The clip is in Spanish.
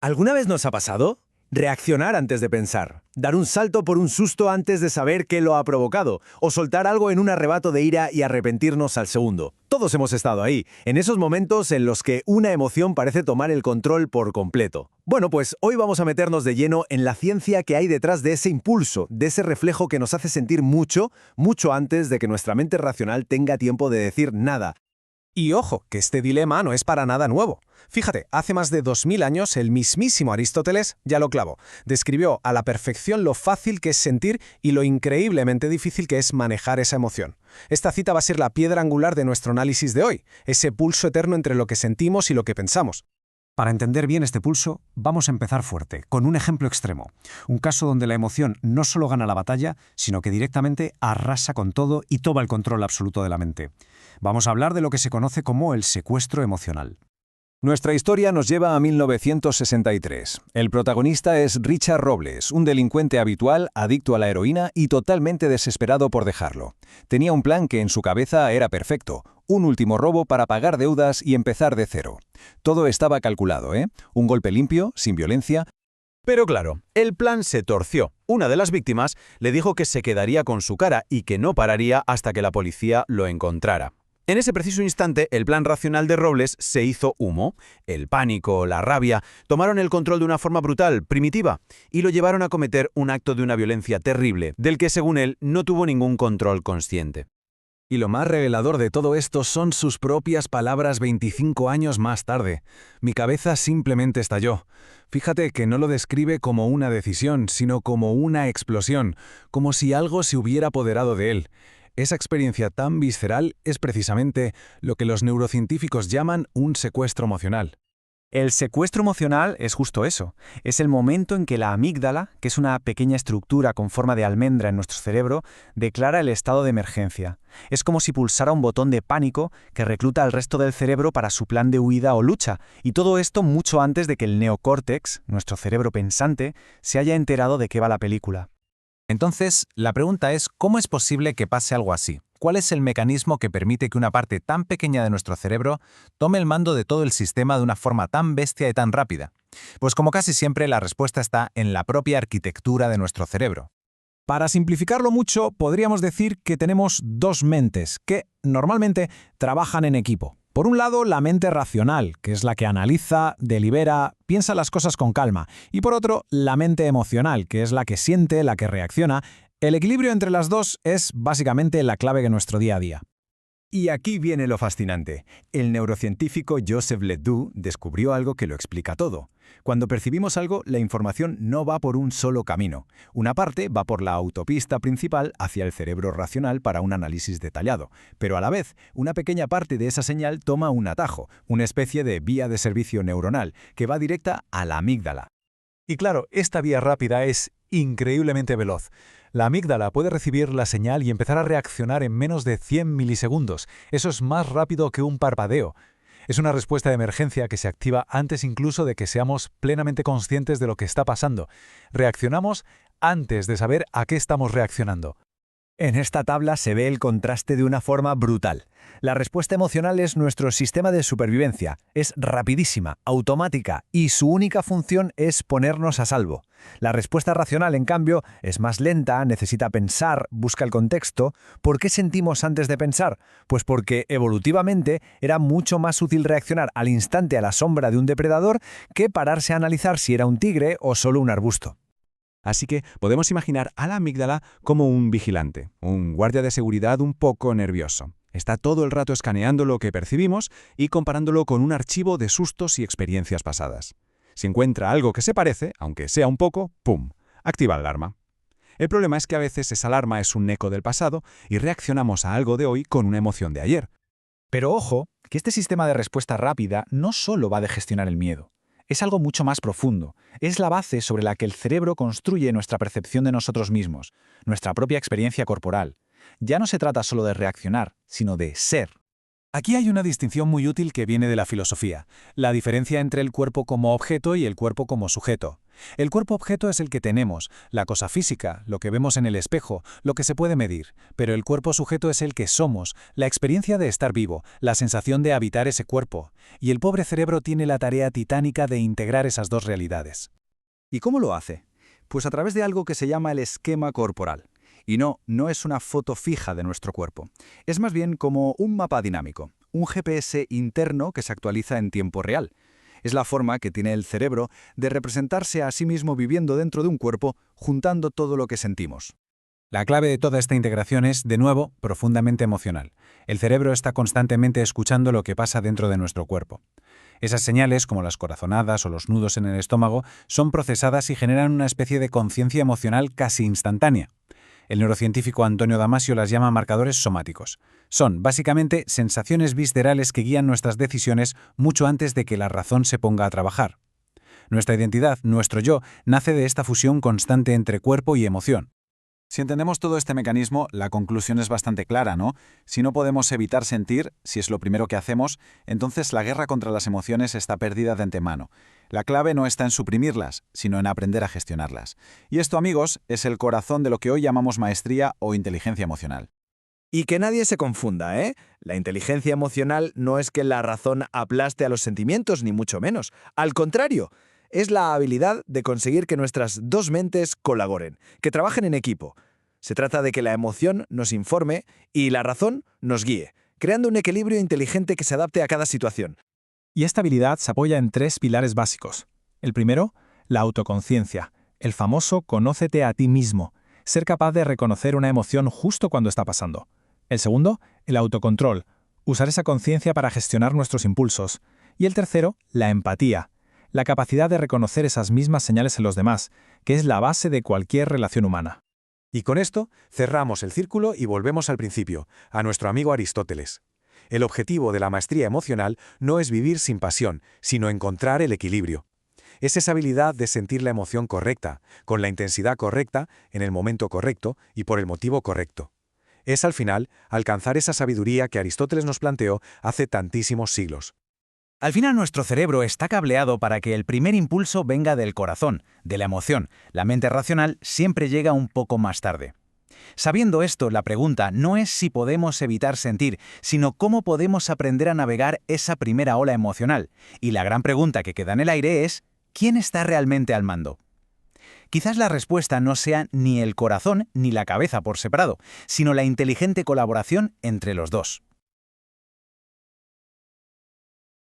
¿Alguna vez nos ha pasado? Reaccionar antes de pensar, dar un salto por un susto antes de saber qué lo ha provocado, o soltar algo en un arrebato de ira y arrepentirnos al segundo. Todos hemos estado ahí, en esos momentos en los que una emoción parece tomar el control por completo. Bueno, pues hoy vamos a meternos de lleno en la ciencia que hay detrás de ese impulso, de ese reflejo que nos hace sentir mucho, mucho antes de que nuestra mente racional tenga tiempo de decir nada. Y ojo, que este dilema no es para nada nuevo. Fíjate, hace más de 2000 años el mismísimo Aristóteles ya lo clavó. Describió a la perfección lo fácil que es sentir y lo increíblemente difícil que es manejar esa emoción. Esta cita va a ser la piedra angular de nuestro análisis de hoy, ese pulso eterno entre lo que sentimos y lo que pensamos. Para entender bien este pulso, vamos a empezar fuerte, con un ejemplo extremo. Un caso donde la emoción no solo gana la batalla, sino que directamente arrasa con todo y toma el control absoluto de la mente. Vamos a hablar de lo que se conoce como el secuestro emocional. Nuestra historia nos lleva a 1963. El protagonista es Richard Robles, un delincuente habitual, adicto a la heroína y totalmente desesperado por dejarlo. Tenía un plan que en su cabeza era perfecto, un último robo para pagar deudas y empezar de cero. Todo estaba calculado, ¿eh? Un golpe limpio, sin violencia. Pero claro, el plan se torció. Una de las víctimas le dijo que se quedaría con su cara y que no pararía hasta que la policía lo encontrara. En ese preciso instante, el plan racional de Robles se hizo humo. El pánico, la rabia, tomaron el control de una forma brutal, primitiva, y lo llevaron a cometer un acto de una violencia terrible, del que según él no tuvo ningún control consciente. Y lo más revelador de todo esto son sus propias palabras 25 años más tarde. Mi cabeza simplemente estalló. Fíjate que no lo describe como una decisión, sino como una explosión, como si algo se hubiera apoderado de él. Esa experiencia tan visceral es precisamente lo que los neurocientíficos llaman un secuestro emocional. El secuestro emocional es justo eso. Es el momento en que la amígdala, que es una pequeña estructura con forma de almendra en nuestro cerebro, declara el estado de emergencia. Es como si pulsara un botón de pánico que recluta al resto del cerebro para su plan de huida o lucha, y todo esto mucho antes de que el neocórtex, nuestro cerebro pensante, se haya enterado de qué va la película. Entonces, la pregunta es, ¿cómo es posible que pase algo así? ¿Cuál es el mecanismo que permite que una parte tan pequeña de nuestro cerebro tome el mando de todo el sistema de una forma tan bestia y tan rápida? Pues como casi siempre, la respuesta está en la propia arquitectura de nuestro cerebro. Para simplificarlo mucho, podríamos decir que tenemos dos mentes que, normalmente, trabajan en equipo. Por un lado, la mente racional, que es la que analiza, delibera, piensa las cosas con calma. Y por otro, la mente emocional, que es la que siente, la que reacciona. El equilibrio entre las dos es básicamente la clave de nuestro día a día. Y aquí viene lo fascinante. El neurocientífico Joseph Ledoux descubrió algo que lo explica todo. Cuando percibimos algo, la información no va por un solo camino. Una parte va por la autopista principal hacia el cerebro racional para un análisis detallado, pero a la vez, una pequeña parte de esa señal toma un atajo, una especie de vía de servicio neuronal, que va directa a la amígdala. Y claro, esta vía rápida es increíblemente veloz. La amígdala puede recibir la señal y empezar a reaccionar en menos de 100 milisegundos. Eso es más rápido que un parpadeo. Es una respuesta de emergencia que se activa antes incluso de que seamos plenamente conscientes de lo que está pasando. Reaccionamos antes de saber a qué estamos reaccionando. En esta tabla se ve el contraste de una forma brutal. La respuesta emocional es nuestro sistema de supervivencia. Es rapidísima, automática y su única función es ponernos a salvo. La respuesta racional, en cambio, es más lenta, necesita pensar, busca el contexto. ¿Por qué sentimos antes de pensar? Pues porque evolutivamente era mucho más útil reaccionar al instante a la sombra de un depredador que pararse a analizar si era un tigre o solo un arbusto. Así que podemos imaginar a la amígdala como un vigilante, un guardia de seguridad un poco nervioso. Está todo el rato escaneando lo que percibimos y comparándolo con un archivo de sustos y experiencias pasadas. Si encuentra algo que se parece, aunque sea un poco, ¡pum!, activa la alarma. El problema es que a veces esa alarma es un eco del pasado y reaccionamos a algo de hoy con una emoción de ayer. Pero ojo, que este sistema de respuesta rápida no solo va de gestionar el miedo. Es algo mucho más profundo. Es la base sobre la que el cerebro construye nuestra percepción de nosotros mismos, nuestra propia experiencia corporal. Ya no se trata solo de reaccionar, sino de ser. Aquí hay una distinción muy útil que viene de la filosofía, la diferencia entre el cuerpo como objeto y el cuerpo como sujeto. El cuerpo objeto es el que tenemos, la cosa física, lo que vemos en el espejo, lo que se puede medir, pero el cuerpo sujeto es el que somos, la experiencia de estar vivo, la sensación de habitar ese cuerpo, y el pobre cerebro tiene la tarea titánica de integrar esas dos realidades. ¿Y cómo lo hace? Pues a través de algo que se llama el esquema corporal. Y no es una foto fija de nuestro cuerpo. Es más bien como un mapa dinámico, un GPS interno que se actualiza en tiempo real. Es la forma que tiene el cerebro de representarse a sí mismo viviendo dentro de un cuerpo, juntando todo lo que sentimos. La clave de toda esta integración es, de nuevo, profundamente emocional. El cerebro está constantemente escuchando lo que pasa dentro de nuestro cuerpo. Esas señales, como las corazonadas o los nudos en el estómago, son procesadas y generan una especie de conciencia emocional casi instantánea. El neurocientífico Antonio Damasio las llama marcadores somáticos. Son, básicamente, sensaciones viscerales que guían nuestras decisiones mucho antes de que la razón se ponga a trabajar. Nuestra identidad, nuestro yo, nace de esta fusión constante entre cuerpo y emoción. Si entendemos todo este mecanismo, la conclusión es bastante clara, ¿no? Si no podemos evitar sentir, si es lo primero que hacemos, entonces la guerra contra las emociones está perdida de antemano. La clave no está en suprimirlas, sino en aprender a gestionarlas. Y esto, amigos, es el corazón de lo que hoy llamamos maestría o inteligencia emocional. Y que nadie se confunda, ¿eh? La inteligencia emocional no es que la razón aplaste a los sentimientos, ni mucho menos. Al contrario, es la habilidad de conseguir que nuestras dos mentes colaboren, que trabajen en equipo. Se trata de que la emoción nos informe y la razón nos guíe, creando un equilibrio inteligente que se adapte a cada situación. Y esta habilidad se apoya en 3 pilares básicos. El primero, la autoconciencia, el famoso conócete a ti mismo, ser capaz de reconocer una emoción justo cuando está pasando. El segundo, el autocontrol, usar esa conciencia para gestionar nuestros impulsos. Y el tercero, la empatía, la capacidad de reconocer esas mismas señales en los demás, que es la base de cualquier relación humana. Y con esto cerramos el círculo y volvemos al principio, a nuestro amigo Aristóteles. El objetivo de la maestría emocional no es vivir sin pasión, sino encontrar el equilibrio. Es esa habilidad de sentir la emoción correcta, con la intensidad correcta, en el momento correcto y por el motivo correcto. Es al final alcanzar esa sabiduría que Aristóteles nos planteó hace tantísimos siglos. Al final nuestro cerebro está cableado para que el primer impulso venga del corazón, de la emoción. La mente racional siempre llega un poco más tarde. Sabiendo esto, la pregunta no es si podemos evitar sentir, sino cómo podemos aprender a navegar esa primera ola emocional. Y la gran pregunta que queda en el aire es, ¿quién está realmente al mando? Quizás la respuesta no sea ni el corazón ni la cabeza por separado, sino la inteligente colaboración entre los dos.